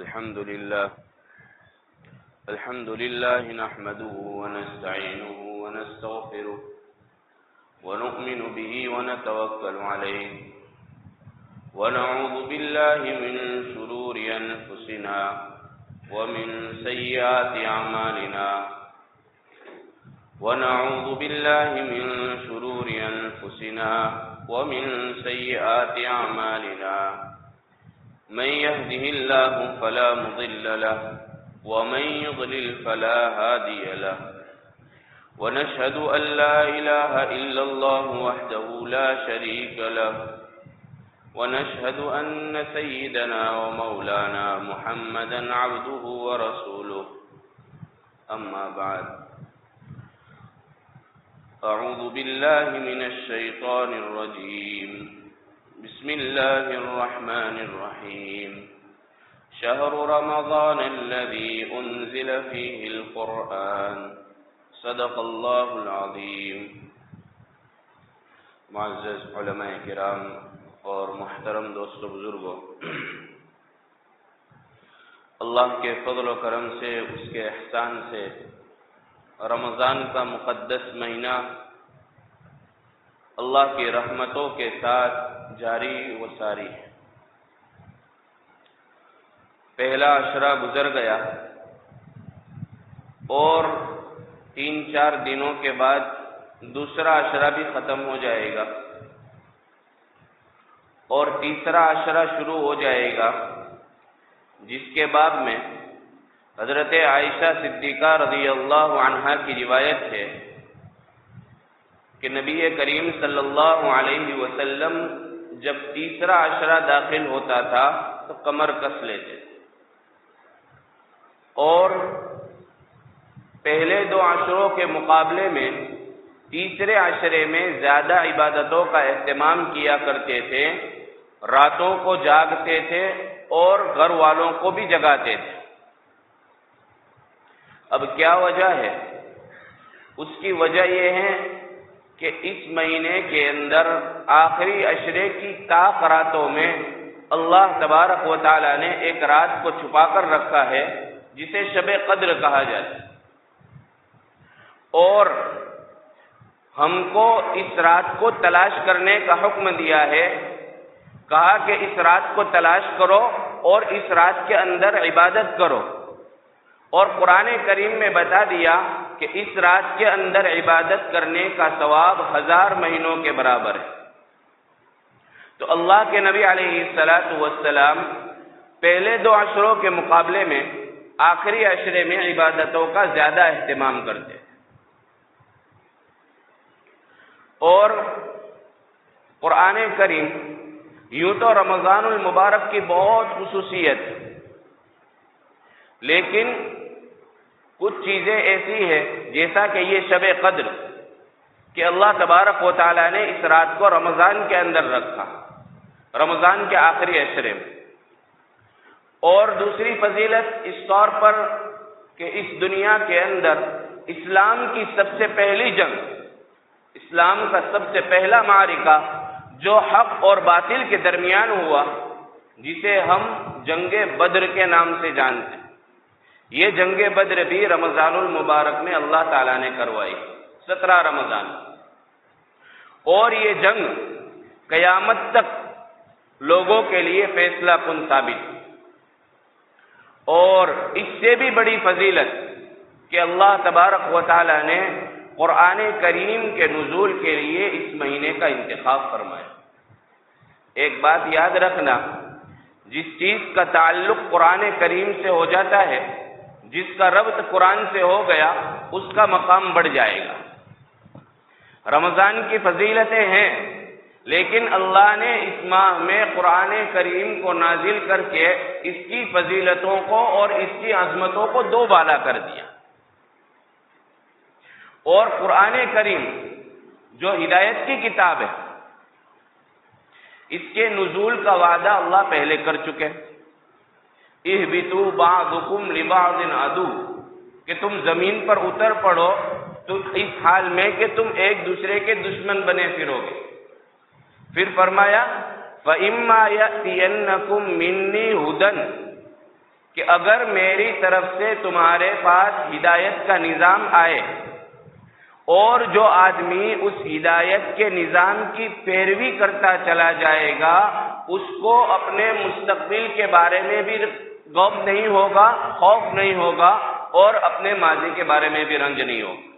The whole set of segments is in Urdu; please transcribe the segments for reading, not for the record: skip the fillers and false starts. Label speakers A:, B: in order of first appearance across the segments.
A: الحمد لله نحمده ونستعينه ونستغفره ونؤمن به ونتوكل عليه ونعوذ بالله من شرور أنفسنا ومن سيئات أعمالنا من يهده الله فلا مضل له ومن يضلل فلا هادي له ونشهد أن لا إله إلا الله وحده لا شريك له ونشهد أن سيدنا ومولانا محمدا عبده ورسوله أما بعد أعوذ بالله من الشيطان الرجيم بسم الله الرحمن الرحيم شهر رمضان الذي أنزل فيه القرآن صدق الله العظيم. معزز علماء کرام اور محترم دوستو بزرگوں، اللہ کے فضل و کرم سے، اس کے احسان سے رمضان کا مقدس مہینہ اللہ کی رحمتوں کے ساتھ جاری و ساری ہے. پہلا عشرہ گزر گیا اور 3-4 دنوں کے بعد دوسرا عشرہ بھی ختم ہو جائے گا اور تیسرا عشرہ شروع ہو جائے گا، جس کے باب میں حضرت عائشہ صدیقہ رضی اللہ عنہا کی روایت ہے کہ نبی کریم صلی اللہ علیہ وسلم جب تیسرا عشرہ داخل ہوتا تھا تو کمر کس لیتے تھے اور پہلے 2 عشروں کے مقابلے میں تیسرے عشرے میں زیادہ عبادتوں کا اہتمام کیا کرتے تھے، راتوں کو جاگتے تھے اور گھر والوں کو بھی جگاتے تھے. اب کیا وجہ ہے؟ اس کی وجہ یہ ہے کہ اس مہینے کے اندر آخری عشرے کی طاق راتوں میں اللہ تبارک و تعالی نے ایک رات کو چھپا کر رکھا ہے جسے شب قدر کہا جاتا ہے، اور ہم کو اس رات کو تلاش کرنے کا حکم دیا ہے. کہا کہ اس رات کو تلاش کرو اور اس رات کے اندر عبادت کرو، اور قرآن کریم میں بتا دیا کہ اس رات کے اندر عبادت کرنے کا ثواب 1000 مہینوں کے برابر ہے. تو اللہ کے نبی علیہ السلام پہلے 2 عشروں کے مقابلے میں آخری عشرے میں عبادتوں کا زیادہ اہتمام کرتے ہیں. اور قرآن کریم یوں تو رمضان المبارک کی بہت خصوصیت ہے، لیکن کچھ چیزیں ایسی ہیں جیسا کہ یہ شب قدر کہ اللہ تبارک و تعالی نے اس رات کو رمضان کے اندر رکھا، رمضان کے آخری عشرے میں. اور دوسری فضیلت اس طور پر کہ اس دنیا کے اندر اسلام کی سب سے پہلی جنگ، اسلام کا سب سے پہلا معرکہ جو حق اور باطل کے درمیان ہوا، جسے ہم جنگ بدر کے نام سے جانتے ہیں، یہ جنگ بدر بھی رمضان المبارک میں اللہ تعالیٰ نے کروائی 17 رمضان. اور یہ جنگ قیامت تک لوگوں کے لیے فیصلہ کن ثابت. اور اس سے بھی بڑی فضیلت کہ اللہ تبارک و تعالی نے قرآن کریم کے نزول کے لیے اس مہینے کا انتخاب فرمایا. ایک بات یاد رکھنا، جس چیز کا تعلق قرآن کریم سے ہو جاتا ہے، جس کا ربط قرآن سے ہو گیا، اس کا مقام بڑھ جائے گا. رمضان کی فضیلتیں ہیں، لیکن اللہ نے اس ماہ میں قرآن کریم کو نازل کر کے اس کی فضیلتوں کو اور اس کی عظمتوں کو 2 بالا کر دیا. اور قرآن کریم جو ہدایت کی کتاب ہے، اس کے نزول کا وعدہ اللہ پہلے کر چکے. اہبطوا بعضکم لبعض عدو، کہ تم زمین پر اتر پڑو تو اس حال میں کہ تم ایک دوسرے کے دشمن بنے پھرو گے. پھر فرمایا فَإِمَّا يَأْتِيَنَّكُم مِّنِّي هُدًى، کہ اگر میری طرف سے تمہارے پاس ہدایت کا نظام آئے اور جو آدمی اس ہدایت کے نظام کی پیروی کرتا چلا جائے گا اس کو اپنے مستقبل کے بارے میں بھی غم نہیں ہوگا، خوف نہیں ہوگا، اور اپنے ماضی کے بارے میں بھی رنج نہیں ہوگا۔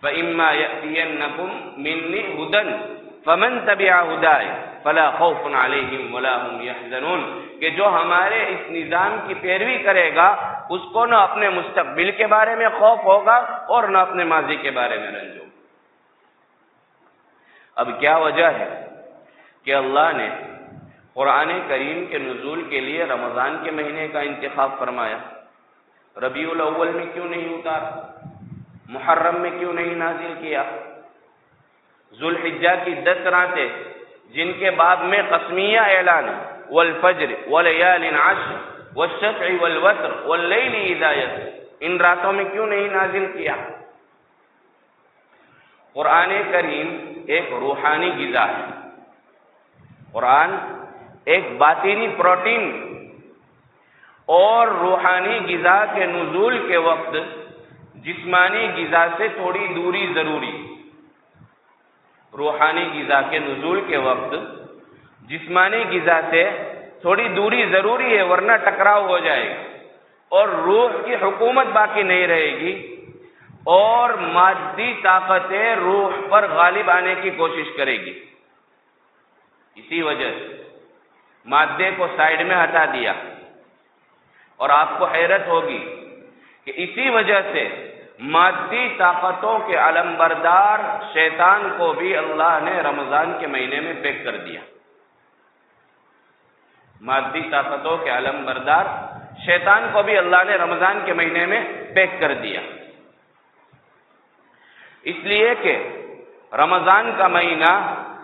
A: فَإِمَّا يَأْتِيَنَّكُم مِّنِّي هُدًى فَمَن تَبِعَ هُدَايَ فَلَا خَوْفٌ عَلَيْهِمْ وَلَا هُمْ يَحْزَنُونَ کہ جو ہمارے اس نظام کی پیروی کرے گا اس کو نہ اپنے مستقبل کے بارے میں خوف ہوگا اور نہ اپنے ماضی کے بارے میں رنج ہوگا۔ اب کیا وجہ ہے کہ اللہ نے قرآن کریم کے نزول کے لیے رمضان کے مہینے کا انتخاب فرمایا؟ ربیع الاول میں کیوں نہیں اتارا؟ محرم میں کیوں نہیں نازل کیا؟ ذوالحجہ کی 10 راتیں جن کے باب میں قسمیہ اعلان والفجر ولیال عشر والشفع والوتر واللیل اذا یسر، ان راتوں میں کیوں نہیں نازل کیا؟ قرآن کریم ایک روحانی غذا ہے، قرآن ایک باطنی پروٹین، اور روحانی غذا کے نزول کے وقت جسمانی غذا سے تھوڑی دوری ضروری۔ روحانی غذا کے نزول کے وقت جسمانی غذا سے تھوڑی دوری ضروری ہے، ورنہ ٹکراؤ ہو جائے گا اور روح کی حکومت باقی نہیں رہے گی، اور مادی طاقتیں روح پر غالب آنے کی کوشش کرے گی۔ اسی وجہ سے مادے کو سائیڈ میں ہٹا دیا، اور آپ کو حیرت ہوگی کہ اسی وجہ سے مادی طاقتوں کے علمبردار شیطان کو بھی اللہ نے رمضان کے مہینے میں پیک کر دیا۔ مادی طاقتوں کے علمبردار شیطان کو بھی اللہ نے رمضان کے مہینے میں پیک کر دیا، اس لیے کہ رمضان کا مہینہ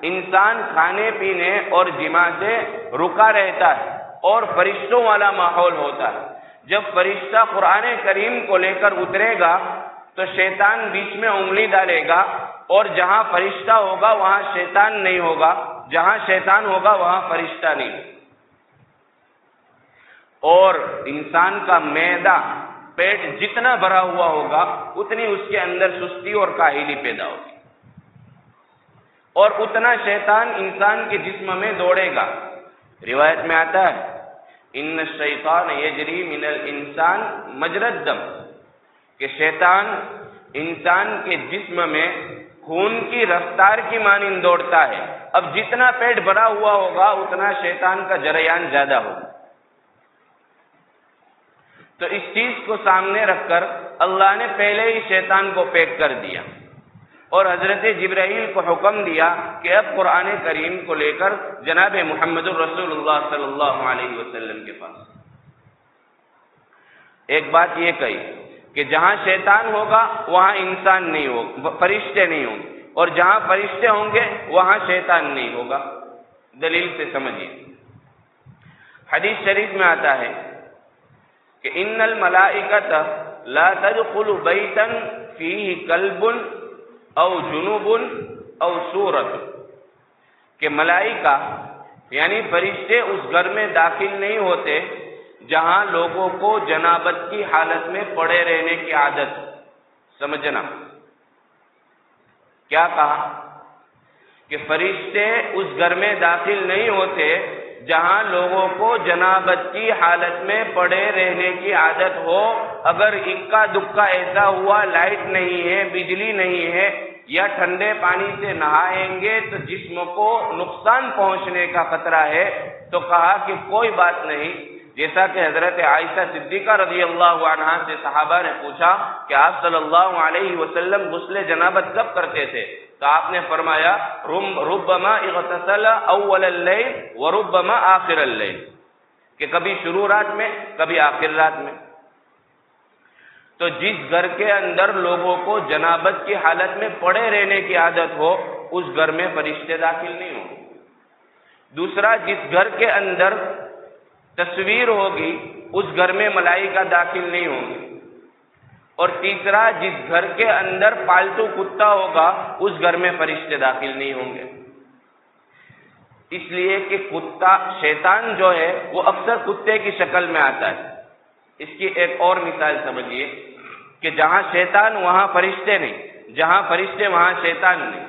A: انسان کھانے پینے اور جماع سے رکا رہتا ہے اور فرشتوں والا ماحول ہوتا ہے۔ جب فرشتہ قرآن کریم کو لے کر اترے گا تو شیطان بیچ میں انگلی ڈالے گا، اور جہاں فرشتہ ہوگا وہاں شیطان نہیں ہوگا، جہاں شیطان ہوگا وہاں فرشتہ نہیں۔ اور انسان کا معدہ، پیٹ جتنا بھرا ہوا ہوگا اتنی اس کے اندر سستی اور کاہلی پیدا ہوگی، اور اتنا شیطان انسان کے جسم میں دوڑے گا۔ روایت میں آتا ہے ان الشیطان یجری من الانسان مجری الدم، کہ شیطان انسان کے جسم میں خون کی رفتار کی مانند دوڑتا ہے۔ اب جتنا پیٹ بھرا ہوا ہوگا اتنا شیطان کا جریان زیادہ ہوگا۔ تو اس چیز کو سامنے رکھ کر اللہ نے پہلے ہی شیطان کو پیک کر دیا، اور حضرت جبرائیل کو حکم دیا کہ اب قرآن کریم کو لے کر جناب محمد الرسول اللہ صلی اللہ علیہ وسلم کے پاس۔ ایک بات یہ کہی کہ جہاں شیطان ہوگا وہاں انسان نہیں ہوگا، فرشتے نہیں ہوں گے، اور جہاں فرشتے ہوں گے وہاں شیطان نہیں ہوگا۔ دلیل سے سمجھیے، حدیث شریف میں آتا ہے کہ ان الملائکۃ لا تدخل بیتا فیہ کلب او جنوب او صورت، کہ ملائکہ یعنی فرشتے اس گھر میں داخل نہیں ہوتے جہاں لوگوں کو جنابت کی حالت میں پڑے رہنے کی عادت۔ سمجھنا کیا کہا کہ فرشتے اس گھر میں داخل نہیں ہوتے جہاں لوگوں کو جنابت کی حالت میں پڑے رہنے کی عادت ہو۔ اگر اکا دکا ایسا ہوا، لائٹ نہیں ہے، بجلی نہیں ہے، یا ٹھنڈے پانی سے نہائیں گے تو جسم کو نقصان پہنچنے کا خطرہ ہے، تو کہا کہ کوئی بات نہیں۔ جیسا کہ حضرت عائشہ صدیقہ رضی اللہ عنہا سے صحابہ نے پوچھا کہ آپ صلی اللہ علیہ وسلم غسل جنابت کب کرتے تھے، تو آپ نے فرمایا ربما اغتسل اول اللیل وربما آخر اللیل، کہ کبھی شروع رات میں کبھی آخر رات میں۔ تو جس گھر کے اندر لوگوں کو جنابت کی حالت میں پڑے رہنے کی عادت ہو اس گھر میں فرشتے داخل نہیں ہوں۔ دوسرا، جس گھر کے اندر تصویر ہوگی اس گھر میں ملائکہ داخل نہیں ہوں گے۔ اور تیسرا، جس گھر کے اندر پالتو کتا ہوگا اس گھر میں فرشتے داخل نہیں ہوں گے۔ اس لیے کہ کتا شیطان جو ہے وہ اکثر کتے کی شکل میں آتا ہے۔ اس کی ایک اور مثال سمجھیے کہ جہاں شیطان وہاں فرشتے نہیں، جہاں فرشتے وہاں شیطان نہیں۔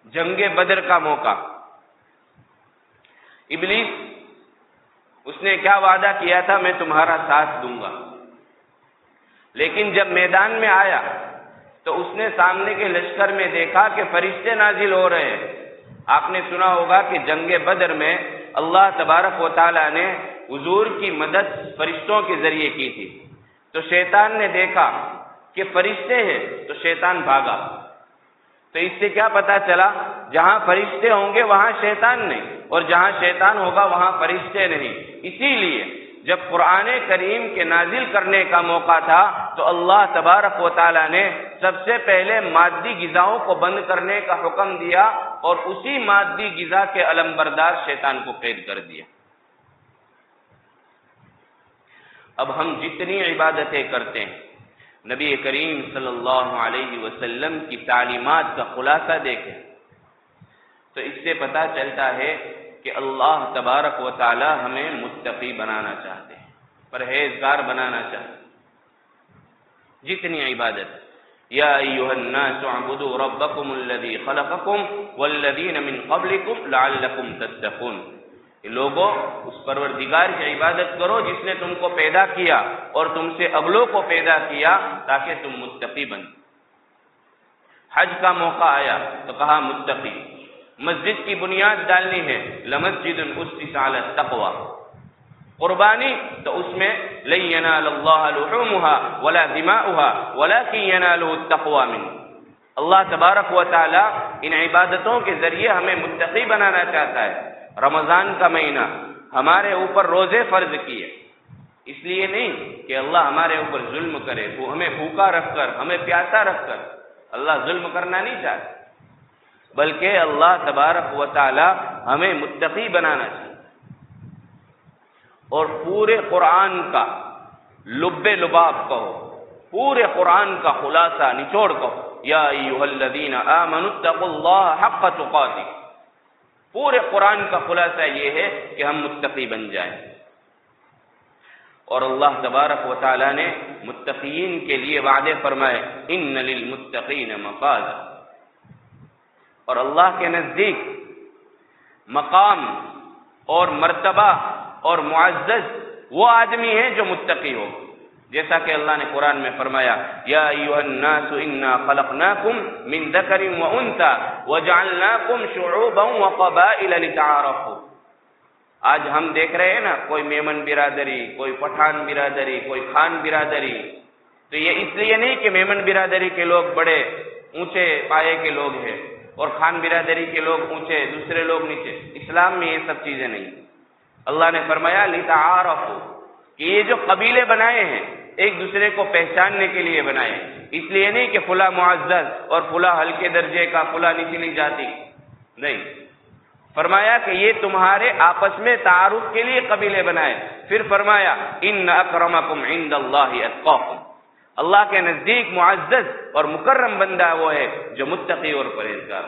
A: جنگ بدر کا موقع، ابلیس اس نے کیا وعدہ کیا تھا، میں تمہارا ساتھ دوں گا، لیکن جب میدان میں آیا تو اس نے سامنے کے لشکر میں دیکھا کہ فرشتے نازل ہو رہے ہیں۔ آپ نے سنا ہوگا کہ جنگ بدر میں اللہ تبارک و تعالیٰ نے حضور کی مدد فرشتوں کے ذریعے کی تھی، تو شیطان نے دیکھا کہ فرشتے ہیں تو شیطان بھاگا۔ تو اس سے کیا پتا چلا، جہاں فرشتے ہوں گے وہاں شیطان نہیں، اور جہاں شیطان ہوگا وہاں فرشتے نہیں۔ اسی لیے جب قرآن کریم کے نازل کرنے کا موقع تھا تو اللہ تبارک و تعالیٰ نے سب سے پہلے مادی غذاؤں کو بند کرنے کا حکم دیا، اور اسی مادی غذا کے علمبردار شیطان کو قید کر دیا۔ اب ہم جتنی عبادتیں کرتے ہیں، نبی کریم صلی اللہ علیہ وسلم کی تعلیمات کا خلاصہ دیکھیں تو اس سے پتہ چلتا ہے کہ اللہ تبارک و تعالی ہمیں متقی بنانا چاہتے ہیں، پرہیزگار بنانا چاہتے ہیں۔ جتنی عبادت، یا ایھا الناس اعبدوا ربکم الذی خلقکم والذین من قبلکم لعلکم تتقون، لوگوں اس پروردگار کی عبادت کرو جس نے تم کو پیدا کیا اور تم سے اگلوں کو پیدا کیا تاکہ تم متقی بن۔ حج کا موقع آیا تو کہا متقی۔ مسجد کی بنیاد ڈالنی ہے، لمسجد اسس علی التقوی۔ قربانی تو اس میں لن ینال اللہ لحومها ولا دماؤها ولکن ینالہ التقوی منکم۔ اللہ تبارک و تعالی ان عبادتوں کے ذریعے ہمیں متقی بنانا چاہتا ہے۔ رمضان کا مہینہ ہمارے اوپر روزے فرض کیے، اس لیے نہیں کہ اللہ ہمارے اوپر ظلم کرے، وہ ہمیں بھوکا رکھ کر، ہمیں پیاسا رکھ کر، اللہ ظلم کرنا نہیں چاہتا، بلکہ اللہ تبارک و تعالی ہمیں متقی بنانا چاہتا۔ اور پورے قرآن کا لب لباب کہو، پورے قرآن کا خلاصہ نچوڑ کہو، یا ایھا الذین آمنوا اتقوا اللہ حق تقاتہ۔ پورے قرآن کا خلاصہ یہ ہے کہ ہم متقی بن جائیں۔ اور اللہ تبارک و تعالیٰ نے متقین کے لیے وعدے فرمائے، ان للمتقین مفازا۔ اور اللہ کے نزدیک مقام اور مرتبہ اور معزز وہ آدمی ہے جو متقی ہو، جیسا کہ اللہ نے قرآن میں فرمایا، یا ایھا الناس انا خلقناکم من ذکر وانثی وجعلناکم شعوبا وقبائل لتعارفوا۔ آج ہم دیکھ رہے ہیں نا، کوئی میمن برادری، کوئی پٹھان برادری، کوئی خان برادری، تو یہ اس لیے نہیں کہ میمن برادری کے لوگ بڑے اونچے پائے کے لوگ ہیں اور خان برادری کے لوگ اونچے، دوسرے لوگ نیچے۔ اسلام میں یہ سب چیزیں نہیں۔ اللہ نے فرمایا لتعارفوا، کہ یہ جو قبیلے بنائے ہیں ایک دوسرے کو پہچاننے کے لیے بنائے، اس لیے نہیں کہ فلاں معزز اور فلاں ہلکے درجے کا، فلاں نچلی جاتی، نہیں۔ فرمایا کہ یہ تمہارے آپس میں تعارف کے لیے قبیلے بنائے۔ پھر فرمایا ان اکرمکم عند اللہ اتقاکم، اللہ کے نزدیک معزز اور مکرم بندہ وہ ہے جو متقی اور پرہیزگار۔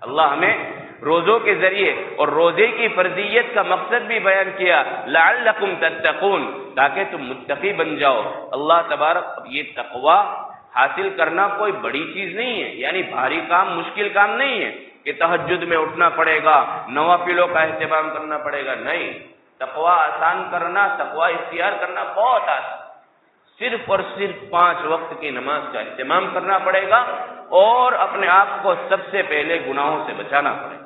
A: اللہ ہمیں روزوں کے ذریعے اور روزے کی فرضیت کا مقصد بھی بیان کیا، لعلکم تتقون، تاکہ تم متقی بن جاؤ۔ اللہ تبارک، یہ تقوی حاصل کرنا کوئی بڑی چیز نہیں ہے، یعنی بھاری کام، مشکل کام نہیں ہے کہ تہجد میں اٹھنا پڑے گا، نوافلوں کا اہتمام کرنا پڑے گا، نہیں۔ تقوی آسان کرنا، تقوی اختیار کرنا بہت آسان، صرف اور صرف 5 وقت کی نماز کا اہتمام کرنا پڑے گا، اور اپنے آپ کو سب سے پہلے گناہوں سے بچانا پڑے گا۔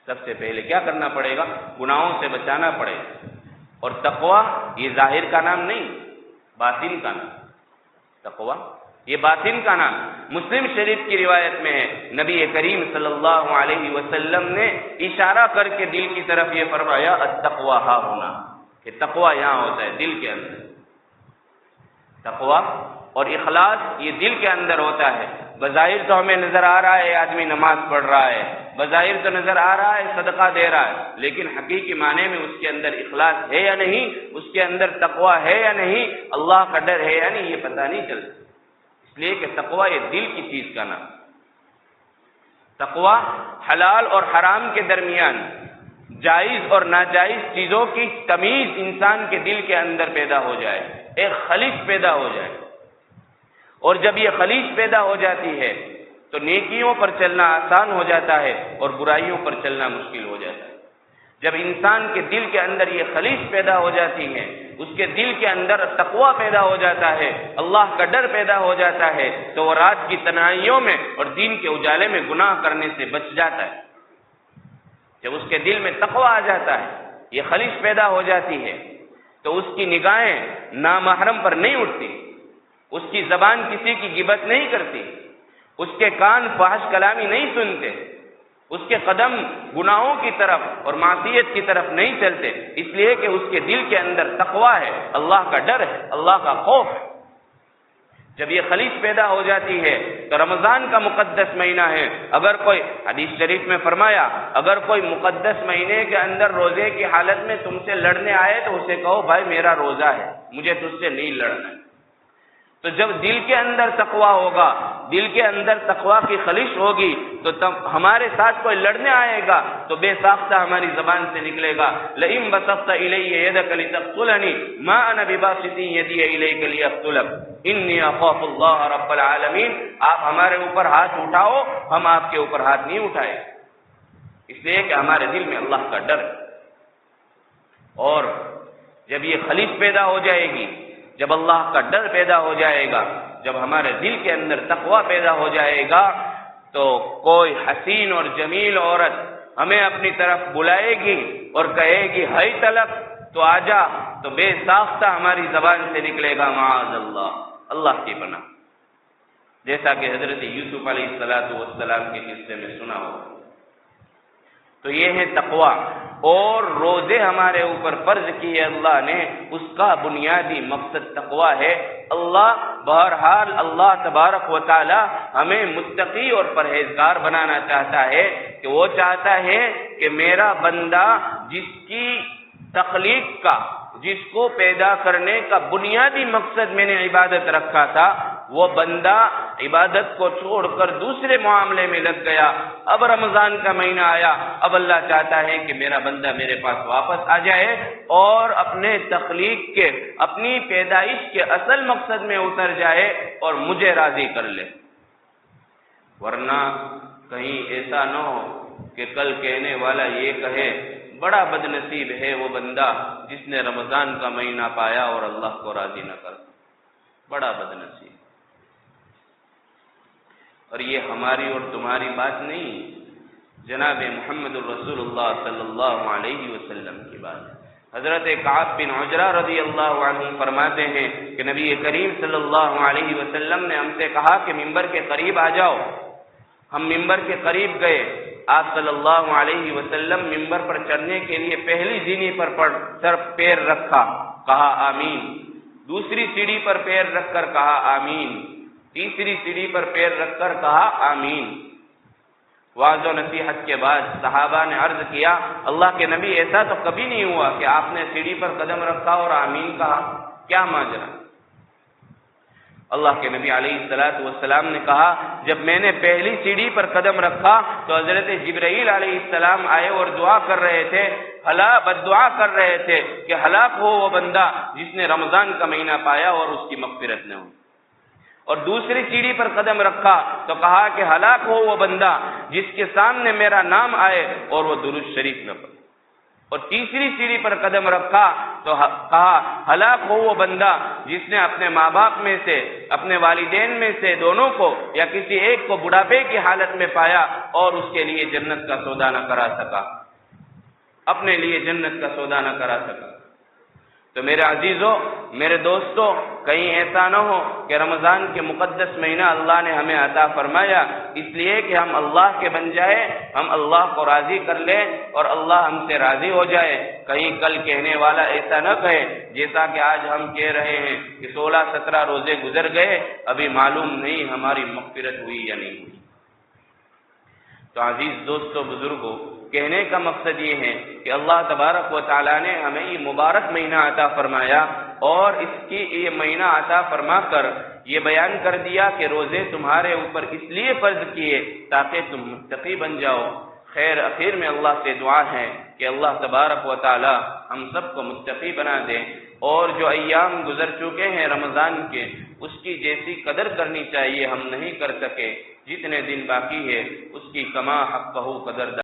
A: سب سے پہلے کیا کرنا پڑے گا؟ گناہوں سے بچانا پڑے گا۔ اور تقوی یہ ظاہر کا نام نہیں، باطن کا نام۔ تقوی یہ باطن کا نام۔ مسلم شریف کی روایت میں ہے، نبی کریم صلی اللہ علیہ وسلم نے اشارہ کر کے دل کی طرف یہ فرمایا، التقوی ہا ہونا، کہ تقوی یہاں ہوتا ہے، دل کے اندر۔ تقوی اور اخلاص یہ دل کے اندر ہوتا ہے۔ بظاہر تو ہمیں نظر آ رہا ہے آدمی نماز پڑھ رہا ہے، بظاہر تو نظر آ رہا ہے صدقہ دے رہا ہے، لیکن حقیقی معنی میں اس کے اندر اخلاص ہے یا نہیں، اس کے اندر تقوی ہے یا نہیں، اللہ کا ڈر ہے یا نہیں، یہ پتہ نہیں چلتا۔ اس لیے کہ تقوی یہ دل کی چیز کا نام۔ تقویٰ حلال اور حرام کے درمیان جائز اور ناجائز چیزوں کی تمیز انسان کے دل کے اندر پیدا ہو جائے، ایک خلیج پیدا ہو جائے، اور جب یہ خلیج پیدا ہو جاتی ہے تو نیکیوں پر چلنا آسان ہو جاتا ہے اور برائیوں پر چلنا مشکل ہو جاتا ہے۔ جب انسان کے دل کے اندر یہ خلیج پیدا ہو جاتی ہے، اس کے دل کے اندر تقویٰ پیدا ہو جاتا ہے، اللہ کا ڈر پیدا ہو جاتا ہے، تو وہ رات کی تنہائیوں میں اور دین کے اجالے میں گناہ کرنے سے بچ جاتا ہے۔ جب اس کے دل میں تقویٰ آ جاتا ہے، یہ خلیج پیدا ہو جاتی ہے، تو اس کی نگاہیں نامحرم پر نہیں اٹھتی، اس کی زبان کسی کی غیبت نہیں کرتی، اس کے کان فحش کلامی نہیں سنتے، اس کے قدم گناہوں کی طرف اور معصیت کی طرف نہیں چلتے، اس لیے کہ اس کے دل کے اندر تقویٰ ہے، اللہ کا ڈر ہے، اللہ کا خوف ہے۔ جب یہ خلیج پیدا ہو جاتی ہے تو رمضان کا مقدس مہینہ ہے، اگر کوئی حدیث شریف میں فرمایا، اگر کوئی مقدس مہینے کے اندر روزے کی حالت میں تم سے لڑنے آئے تو اسے کہو بھائی میرا روزہ ہے، مجھے تجھ سے نہیں لڑنا ہے۔ تو جب دل کے اندر تقویٰ ہوگا، دل کے اندر تقویٰ کی خلیش ہوگی، تو تب ہمارے ساتھ کوئی لڑنے آئے گا تو بے ساختہ ہماری زبان سے نکلے گا، لئن بسطت الی یدک لتقتلنی ما انا بباسط یدی الیک لیقتلک انی اخاف اللہ رب العالمین۔ آپ ہمارے اوپر ہاتھ اٹھاؤ، ہم آپ کے اوپر ہاتھ نہیں اٹھائے، اس لیے کہ ہمارے دل میں اللہ کا ڈر ہے۔ اور جب یہ خلیج پیدا ہو جائے گی، جب اللہ کا ڈر پیدا ہو جائے گا، جب ہمارے دل کے اندر تقویٰ پیدا ہو جائے گا، تو کوئی حسین اور جمیل عورت ہمیں اپنی طرف بلائے گی اور کہے گی ہائی تلک تو آجا، تو بے ساختہ ہماری زبان سے نکلے گا معاذ اللہ، اللہ کی پناہ، جیسا کہ حضرت یوسف علیہ السلام کے قصے میں سنا ہو۔ تو یہ ہے تقویٰ، اور روزے ہمارے اوپر فرض کیے اللہ نے، اس کا بنیادی مقصد تقویٰ ہے۔ اللہ بہرحال اللہ تبارک و تعالی ہمیں متقی اور پرہیزگار بنانا چاہتا ہے، کہ وہ چاہتا ہے کہ میرا بندہ جس کی تخلیق کا، جس کو پیدا کرنے کا بنیادی مقصد میں نے عبادت رکھا تھا، وہ بندہ عبادت کو چھوڑ کر دوسرے معاملے میں لگ گیا۔ اب رمضان کا مہینہ آیا، اب اللہ چاہتا ہے کہ میرا بندہ میرے پاس واپس آ جائے اور اپنے تخلیق کے، اپنی پیدائش کے اصل مقصد میں اتر جائے اور مجھے راضی کر لے، ورنہ کہیں ایسا نہ ہو کہ کل کہنے والا یہ کہے بڑا بد نصیب ہے وہ بندہ جس نے رمضان کا مہینہ پایا اور اللہ کو راضی نہ کر، بڑا بد نصیب۔ اور یہ ہماری اور تمہاری بات نہیں، جناب محمد الرسول اللہ صلی اللہ علیہ وسلم کی بات ہے۔ حضرت کعب بن عجرہ رضی اللہ عنہ فرماتے ہیں کہ نبی کریم صلی اللہ علیہ وسلم نے ہم سے کہا کہ ممبر کے قریب آ جاؤ۔ ہم ممبر کے قریب گئے، آپ صلی اللہ علیہ وسلم ممبر پر چڑھنے کے لیے پہلی زینی پر سر پیر رکھا، کہا آمین، دوسری سیڑھی پر پیر رکھ کر کہا آمین، تیسری سیڑھی پر پیر رکھ کر کہا آمین۔ واضح و نصیحت کے بعد صحابہ نے عرض کیا اللہ کے نبی ایسا تو کبھی نہیں ہوا کہ آپ نے سیڑھی پر قدم رکھا اور آمین کہا، کیا ماجرا؟ اللہ کے نبی علیہ السلام نے کہا جب میں نے پہلی سیڑھی پر قدم رکھا تو حضرت جبرائیل علیہ السلام آئے اور دعا کر رہے تھے، بد دعا کر رہے تھے کہ ہلاک ہو وہ بندہ جس نے رمضان کا مہینہ پایا اور اس کی مغفرت نہ ہو۔ اور دوسری سیڑھی پر قدم رکھا تو کہا کہ ہلاک ہو وہ بندہ جس کے سامنے میرا نام آئے اور وہ درود شریف نہ پڑھے۔ اور تیسری سیڑھی پر قدم رکھا تو کہا ہلاک ہو وہ بندہ جس نے اپنے ماں باپ میں سے، اپنے والدین میں سے دونوں کو یا کسی ایک کو بڑھاپے کی حالت میں پایا اور اس کے لیے جنت کا سودا نہ کرا سکا، اپنے لیے جنت کا سودا نہ کرا سکا۔ تو میرے عزیزوں، میرے دوستوں، کہیں ایسا نہ ہو کہ رمضان کے مقدس مہینہ اللہ نے ہمیں عطا فرمایا اس لیے کہ ہم اللہ کے بن جائے، ہم اللہ کو راضی کر لیں اور اللہ ہم سے راضی ہو جائے، کہیں کل کہنے والا ایسا نہ کہے جیسا کہ آج ہم کہہ رہے ہیں کہ 16-17 روزے گزر گئے، ابھی معلوم نہیں ہماری مغفرت ہوئی یا نہیں ہوئی۔ تو عزیز دوستوں، بزرگوں، کہنے کا مقصد یہ ہے کہ اللہ تبارک و تعالیٰ نے ہمیں یہ مبارک مہینہ عطا فرمایا، اور اس کی یہ مہینہ عطا فرما کر یہ بیان کر دیا کہ روزے تمہارے اوپر اس لیے فرض کیے تاکہ تم متقی بن جاؤ۔ خیر اخیر میں اللہ سے دعا ہے کہ اللہ تبارک و تعالی ہم سب کو متقی بنا دے، اور جو ایام گزر چکے ہیں رمضان کے اس کی جیسی قدر کرنی چاہیے ہم نہیں کر سکے، جتنے دن باقی ہے اس کی کما حقہ قدر